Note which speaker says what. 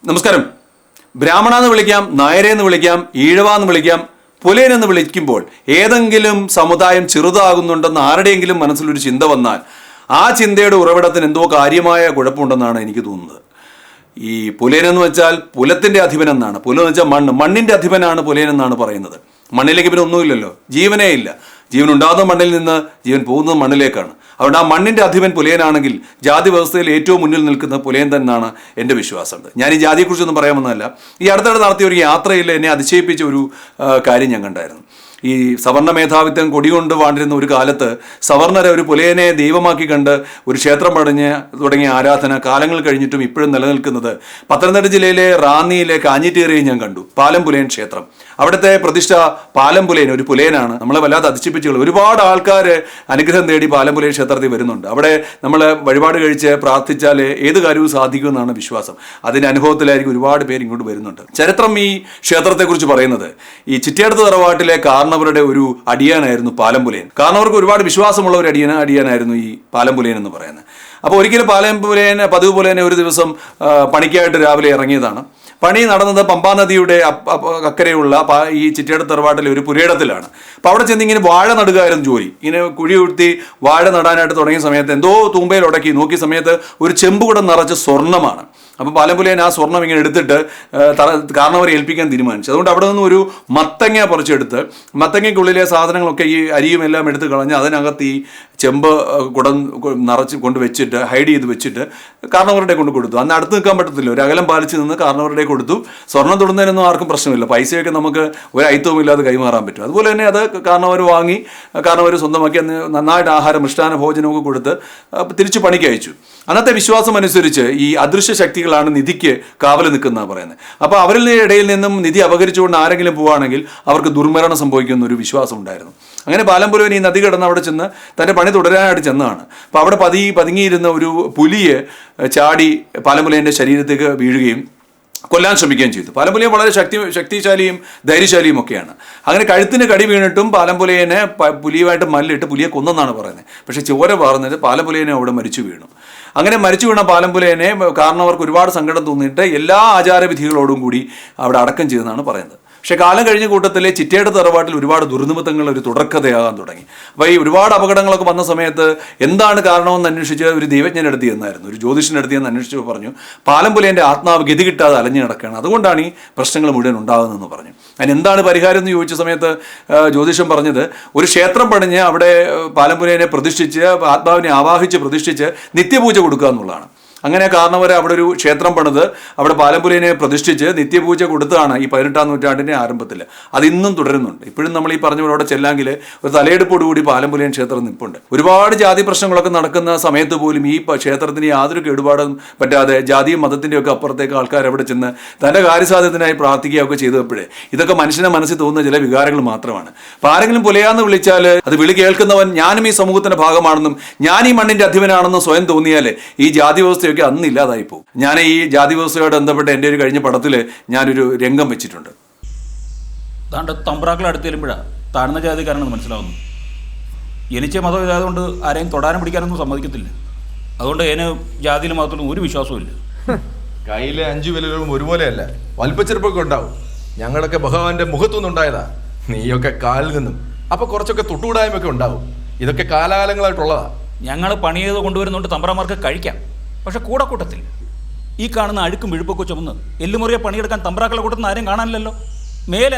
Speaker 1: നമസ്കാരം. ബ്രാഹ്മണ എന്ന് വിളിക്കാം, നായരെ എന്ന് വിളിക്കാം, ഈഴവ എന്ന് വിളിക്കാം, പുലയൻ എന്ന് വിളിക്കുമ്പോൾ ഏതെങ്കിലും സമുദായം ചെറുതാകുന്നുണ്ടെന്ന് ആരുടെയെങ്കിലും മനസ്സിലൊരു ചിന്ത വന്നാൽ ആ ചിന്തയുടെ ഉറവിടത്തിന് എന്തോ കാര്യമായ കുഴപ്പമുണ്ടെന്നാണ് എനിക്ക് തോന്നുന്നത്. ഈ പുലയൻ എന്ന് വെച്ചാൽ പുലത്തിൻ്റെ അധിപൻ എന്നാണ്. പുല എന്ന് വെച്ചാൽ മണ്ണിൻ്റെ അധിപനാണ് പുലയൻ എന്നാണ് പറയുന്നത്. മണ്ണിലേക്ക് പിന്നെ ഒന്നുമില്ലല്ലോ, ജീവനേ ഇല്ല. ജീവൻ ഉണ്ടാകുന്ന മണ്ണിൽ നിന്ന് ജീവൻ പോകുന്നത് മണ്ണിലേക്കാണ്. അതുകൊണ്ട് ആ മണ്ണിൻ്റെ അധിപൻ പുലയനാണെങ്കിൽ ജാതി വ്യവസ്ഥയിൽ ഏറ്റവും മുന്നിൽ നിൽക്കുന്ന പുലയൻ തന്നെയാണ് എൻ്റെ വിശ്വാസം. ഞാൻ ഈ ജാതിയെക്കുറിച്ചൊന്നും പറയാൻ വന്നതല്ല. ഈ അടുത്തിടെ നടത്തിയ ഒരു യാത്രയിൽ എന്നെ അതിശയിപ്പിച്ച ഒരു കാര്യം ഞാൻ കണ്ടായിരുന്നു. ഈ സവർണ്ണ മേധാവിത്വം കൊടികൊണ്ട് വാണ്ടിരുന്ന ഒരു കാലത്ത് സവർണരെ ഒരു പുലയനെ ദൈവമാക്കി കണ്ട് ഒരു ക്ഷേത്രം പണിഞ്ഞ് തുടങ്ങിയ ആരാധന കാലങ്ങൾ കഴിഞ്ഞിട്ടും ഇപ്പോഴും നിലനിൽക്കുന്നത് പത്തനംതിട്ട ജില്ലയിലെ റാന്നിയിലെ കാഞ്ഞിറ്റേറിയും ഞാൻ കണ്ടു. പാലം പുലയൻ ക്ഷേത്രം. അവിടുത്തെ പ്രതിഷ്ഠ പാലം പുലയൻ, ഒരു പുലയനാണ്. നമ്മളെ വല്ലാതെ അതിശയിപ്പിച്ചുകൾ. ഒരുപാട് ആൾക്കാർ അനുഗ്രഹം തേടി പാലം പുലയൻ ക്ഷേത്രത്തിൽ വരുന്നുണ്ട്. അവിടെ നമ്മൾ വഴിപാട് കഴിച്ച് പ്രാർത്ഥിച്ചാൽ ഏത് കാര്യവും സാധിക്കുമെന്നാണ് വിശ്വാസം. അതിൻ്റെ അനുഭവത്തിലായിരിക്കും ഒരുപാട് പേര് ഇങ്ങോട്ട് വരുന്നുണ്ട്. ചരിത്രം ഈ ക്ഷേത്രത്തെക്കുറിച്ച് പറയുന്നത് ഈ ചിറ്റേടത്ത് തറവാട്ടിലെ കാരണവരുടെ ഒരു അടിയാനായിരുന്നു പാലം പുലയൻ. കാരണവർക്ക് ഒരുപാട് വിശ്വാസമുള്ള ഒരു അടിയാനായിരുന്നു ഈ പാലം പുലയൻ എന്ന് പറയുന്നത്. അപ്പോൾ ഒരിക്കലും പാലം പുലയൻ പതിവ് പോലെ തന്നെ ഒരു ദിവസം പണിക്കായിട്ട് രാവിലെ ഇറങ്ങിയതാണ്. പണി നടന്നത് പമ്പാ നദിയുടെ അക്കരെയുള്ള ഈ ചിറ്റേടത്ത് തറവാട്ടിലെ ഒരു പുരയിടത്തിലാണ്. അപ്പോൾ അവിടെ ചെന്ന് ഇങ്ങനെ വാഴ നടുകയായിരുന്നു ജോലി. ഇങ്ങനെ കുഴി ഉഴുത്തി വാഴ നടാനായിട്ട് തുടങ്ങിയ സമയത്ത് എന്തോ തൂമ്പയിൽ ഉടക്കി നോക്കിയ സമയത്ത് ഒരു ചെമ്പുകുടം നിറച്ച് സ്വർണ്ണമാണ്. അപ്പോൾ പാലം പുലയൻ ആ സ്വർണം ഇങ്ങനെ എടുത്തിട്ട് കാരണവരെ ഏൽപ്പിക്കാൻ തീരുമാനിച്ചു. അതുകൊണ്ട് അവിടെ നിന്ന് ഒരു മത്തങ്ങ പറിച്ചെടുത്ത് മത്തങ്ങയ്ക്കുള്ളിലെ സാധനങ്ങളൊക്കെ ഈ അരിയും എല്ലാം എടുത്ത് കളഞ്ഞ് അതിനകത്ത് ഈ ചെമ്പ് കുടം നിറച്ച് കൊണ്ട് വെച്ചിട്ട് ഹൈഡ് ചെയ്ത് വെച്ചിട്ട് കാരണവരുടെ കൊണ്ട് കൊടുത്തു. അന്ന് അടുത്ത് നിൽക്കാൻ പറ്റത്തില്ല, ഒരു അകലം പാലിച്ച് നിന്ന് കാരണവരുടെ കൊടുത്തു. സ്വർണ്ണം തൊടുന്നതിനൊന്നും ആർക്കും പ്രശ്നമില്ല, പൈസയൊക്കെ നമുക്ക് ഒരു അയിത്തവും ഇല്ലാതെ കൈമാറാൻ പറ്റും. അതുപോലെ തന്നെ അത് കാരണവർ വാങ്ങി കാരണവർ സ്വന്തമാക്കി അന്ന് നന്നായിട്ട് ആഹാരം മിഷ്ടാന ഭോജനമൊക്കെ കൊടുത്ത് തിരിച്ച് പണിക്ക് അയച്ചു. അന്നത്തെ വിശ്വാസം അനുസരിച്ച് ഈ അദൃശ്യ ശക്തികളാണ് നിധിക്ക് കാവൽ നിൽക്കുന്നതാണ് പറയുന്നത്. അപ്പോൾ അവരിൽ ഇടയിൽ നിന്നും നിധി അപഹരിച്ചുകൊണ്ട് ആരെങ്കിലും പോവുകയാണെങ്കിൽ അവർക്ക് ദുർമരണം സംഭവിക്കുന്ന ഒരു വിശ്വാസം ഉണ്ടായിരുന്നു. അങ്ങനെ പാലം പുലയൻ ഈ നദി കിടന്ന് അവിടെ ചെന്ന് തൻ്റെ പണി തുടരാനായിട്ട് ചെന്നതാണ്. അപ്പോൾ അവിടെ പതുങ്ങിയിരുന്ന ഒരു പുലിയെ ചാടി പാലം പുലയൻ്റെ ശരീരത്തേക്ക് വീഴുകയും കൊല്ലാൻ ശ്രമിക്കുകയും ചെയ്തു. പാലം പുലയൻ വളരെ ശക്തിശാലിയും ധൈര്യശാലിയും ഒക്കെയാണ്. അങ്ങനെ കഴുത്തിന് കടി വീണിട്ടും പാലം പുലയനെ പുലിയുമായിട്ട് മല്ലിട്ട് പുലിയെ കൊന്നെന്നാണ് പറയുന്നത്. പക്ഷേ ചോര പാർന്നിട്ട് പാലം പുലയനെ അവിടെ മരിച്ചു വീണു. അങ്ങനെ മരിച്ചു വീണ പാലം പുലയനെ കാരണവർക്ക് ഒരുപാട് സങ്കടം തോന്നിയിട്ട് എല്ലാ ആചാരവിധികളോടും കൂടി അവിടെ അടക്കം ചെയ്തെന്നാണ് പറയുന്നത്. പക്ഷേ കാലം കഴിഞ്ഞ കൂട്ടത്തിലെ ചിറ്റേടത്ത് തറവാട്ടിൽ ഒരുപാട് ദുർനിമിത്തങ്ങൾ ഒരു തുടർക്കഥയാകാൻ തുടങ്ങി. അപ്പോൾ ഈ ഒരുപാട് അപകടങ്ങളൊക്കെ വന്ന സമയത്ത് എന്താണ് കാരണമെന്ന് അന്വേഷിച്ച് ഒരു ദൈവജ്ഞൻ എടുത്തി എന്നായിരുന്നു, ഒരു ജ്യോതിഷൻ എടുത്തിയെന്ന് അന്വേഷിച്ച് പറഞ്ഞു പാലം പുലയൻ്റെ ആത്മാവ് ഗതി കിട്ടാതെ അലഞ്ഞു നടക്കുകയാണ്, അതുകൊണ്ടാണ് ഈ പ്രശ്നങ്ങൾ മുഴുവൻ ഉണ്ടാകുന്നതെന്ന് പറഞ്ഞു. അതിന് എന്താണ് പരിഹാരം എന്ന് ചോദിച്ച സമയത്ത് ജ്യോതിഷം പറഞ്ഞത് ഒരു ക്ഷേത്രം പണിഞ്ഞ് അവിടെ പാലം പുലയനെ പ്രതിഷ്ഠിച്ച് ആത്മാവിനെ ആവാഹിച്ച് പ്രതിഷ്ഠിച്ച് നിത്യപൂജ കൊടുക്കുക എന്നുള്ളതാണ്. അങ്ങനെ കാരണവരെ അവിടെ ഒരു ക്ഷേത്രം പണിത് അവിടെ പാലം പുലയനെ പ്രതിഷ്ഠിച്ച് നിത്യപൂജ കൊടുത്തതാണ് ഈ 18-ാം നൂറ്റാണ്ടിൻ്റെ ആരംഭത്തിൽ. അതിന്നും തുടരുന്നുണ്ട്. ഇപ്പോഴും നമ്മൾ ഈ പറഞ്ഞ പോലെ അവിടെ ചെല്ലാമെങ്കിൽ ഒരു തലയെടുപ്പോടുകൂടി പാലം പുലയൻ ക്ഷേത്രം നിൽപ്പുണ്ട്. ഒരുപാട് ജാതി പ്രശ്നങ്ങളൊക്കെ നടക്കുന്ന സമയത്ത് പോലും ഈ ക്ഷേത്രത്തിന് യാതൊരു കേടുപാടും പറ്റാതെ ജാതിയും മതത്തിൻ്റെ ഒക്കെ അപ്പുറത്തേക്ക് ആൾക്കാർ അവിടെ ചെന്ന് തൻ്റെ കാര്യസാധ്യത്തിനായി പ്രാർത്ഥിക്കുകയൊക്കെ ചെയ്തപ്പോഴേ ഇതൊക്കെ മനുഷ്യനെ മനസ്സിൽ തോന്നുന്ന ചില വികാരങ്ങൾ മാത്രമാണ്. അപ്പോൾ ആരെങ്കിലും പുലയാന്ന് വിളിച്ചാൽ അത് വിളി കേൾക്കുന്നവൻ ഞാനും ഈ സമൂഹത്തിൻ്റെ ഭാഗമാണെന്നും ഞാൻ ഈ മണ്ണിൻ്റെ അധിപനാണെന്നും സ്വയം തോന്നിയാൽ ഈ ജാതി വ്യവസ്ഥയൊക്കെ അന്ന് ഇല്ലാതായി പോകും. ഞാൻ ഈ ജാതി വ്യവസ്ഥയോട് ബന്ധപ്പെട്ട് എൻ്റെ ഒരു കഴിഞ്ഞ പടത്തിൽ ഞാനൊരു രംഗം വെച്ചിട്ടുണ്ട്.
Speaker 2: താണ്ട് തമ്പ്രാക്കളെ അടുത്ത് ചെല്ലുമ്പോഴാണ് താഴ്ന്ന ജാതിക്കാരാണെന്ന് മനസ്സിലാവുന്നു. എനിക്ക് മതം ഇതായതുകൊണ്ട് ആരെയും തൊടാനും പിടിക്കാനൊന്നും സമ്മതിക്കത്തില്ല. അതുകൊണ്ട് അതിന് ജാതിയിലും മതത്തിലും ഒരു വിശ്വാസവും ഇല്ല.
Speaker 3: കയ്യിലെ 5 വിരലുകളും ഒരുപോലെയല്ല, വലിപ്പച്ചെറുപ്പൊക്കെ ഉണ്ടാവും. ഞങ്ങളൊക്കെ ഭഗവാന്റെ മുഖത്തുനിന്നുണ്ടായതാ, നീയൊക്കെ കാലിൽ നിന്നും. അപ്പോൾ കുറച്ചൊക്കെ തൊട്ടുകൂടായ്മയൊക്കെ ഉണ്ടാവും. ഇതൊക്കെ കാലാകാലങ്ങളായിട്ടുള്ളതാ.
Speaker 2: ഞങ്ങൾ പണി ചെയ്ത് കൊണ്ടുവരുന്നുണ്ട് തമ്പ്രാമാർക്ക് കഴിക്കാം, പക്ഷെ കൂട്ടത്തിൽ ഈ കാണുന്ന അഴുക്കും വിഴുപ്പൊക്കെ ചുമന്ന് എല്ലുമുറിയെ പണിയെടുക്കാൻ തമ്പ്രാക്കളെ കൂട്ടുന്ന ആരും കാണാനില്ലല്ലോ. മേലെ